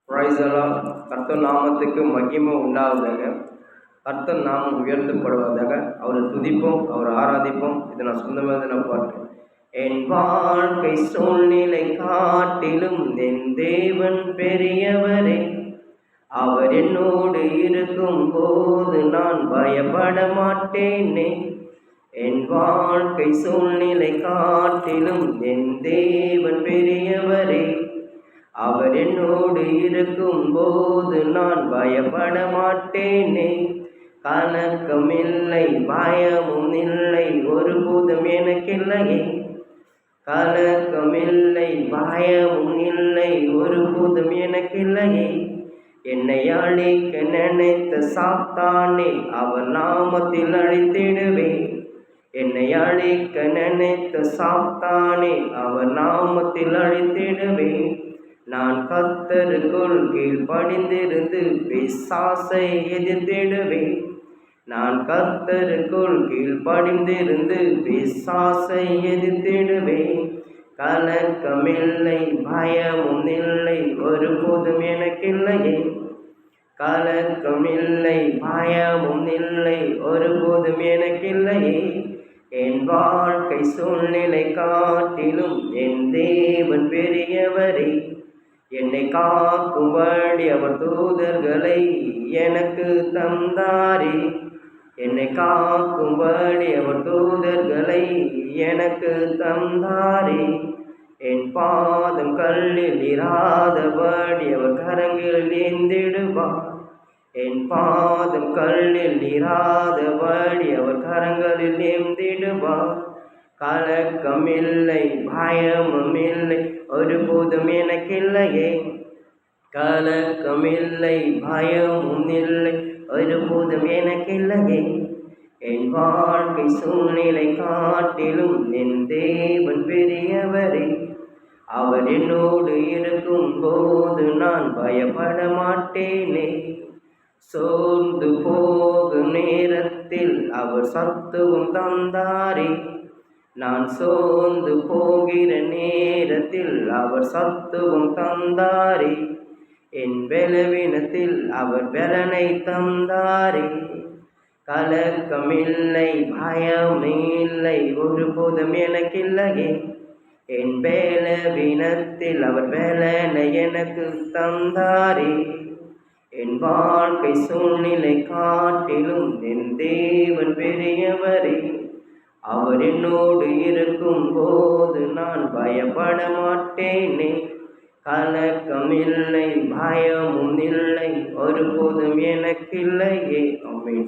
Price எல்லாம் கர்த்தர் நாமத்துக்கு மகிமை உண்டாவதாக. கர்த்தர் நாமம் உயர்த்தப்படுவதாக. அவரை துதிப்போம், அவரை ஆராதிப்போம். இதை நான் சொந்தமாக நான் பார்க்கிறேன். என் வாழ்க்கை சூழ்நிலை காட்டிலும் என் தேவன் பெரியவரே. அவர் என்னோடு இருக்கும் போது நான் பயப்பட மாட்டேனே. என் வாழ்க்கை சூழ்நிலை காட்டிலும் என் தேவன் பெரியவரே. அவர் என்னோடு இருக்கும் போது நான் பயப்பட மாட்டேனே. கலக்கமில்லை, பயமும் இல்லை, ஒருபோதும் எனக்கில்லையே. கலக்கமில்லை, பயமும் இல்லை, ஒருபோதும் எனக்கில்லையே. என்னை அழிக்க நினைத்த சாத்தானே, அவர் நாமத்தில் அழித்திடுவேன். என்னை அழிக்க நினைத்த சாத்தானே, அவர் நாமத்தில் அழித்திடுவேன். நான் கர்த்தருக்குள் கீழ்ப்படிந்திருந்து பிசாசை எதிர்த்திடுவேன். நான் கர்த்தருக்குள் கீழ்ப்படிந்திருந்து பிசாசை எதிர்த்திடுவேன். கலக்கமில்லை, பயமும் இல்லை, ஒருபோதும் எனக்கில்லையே. கலக்கமில்லை, பயமும் இல்லை, ஒருபோதும் எனக்கில்லையே. என் வாழ்க்கை சூழ்நிலை காட்டிலும் என் தேவன் பெரியவரே. என்னை காக்கும்படி அவர் தூதர்களை எனக்கு தந்தாரே. என்னை காக்கும்படி அவர் தூதர்களை எனக்கு தந்தாரே. என் பாதம் கல்லில் இராதபடி அவர் கரங்களில் ஏந்திடுவார். என் பாதம் கல்லில் இராதபடி அவர் கரங்களில் ஏந்திடுவார். கலக்கமில்லை, பயமும் இல்லை, ஒருபோதும் எனக்கில்லையே. கலக்கமில்லை, பயமும் இல்லை, ஒருபோதும் எனக்கில்லையே. என் வாழ்க்கை சூழ்நிலை காட்டிலும் என் தேவன் பெரியவரே. அவர் என்னோடு இருக்கும் போது நான் பயப்பட மாட்டேனே. சோர்ந்து போகும் நேரத்தில் அவர் சத்துவம் தந்தாரே. நான் சோர்ந்து போகிற நேரத்தில் அவர் சத்துவம் தந்தாரே. என் பலவீனத்தில் அவர் பலனை தந்தாரே. கலக்கமில்லை, பயமில்லை, ஒருபோதும் எனக்கில்லையே. என் பலவீனத்தில் அவர் பலனை எனக்கு தந்தாரே. என் வாழ்க்கை சூழ்நிலை காட்டிலும் என் தேவன் பெரியவரே. அவர் என்னோடு இருக்கும் போது நான் பயப்பட மாட்டேனே. கலக்கமில்லை, பயமும் இல்லை, ஒருபோதும் எனக்கில்லையே. ஆமென்.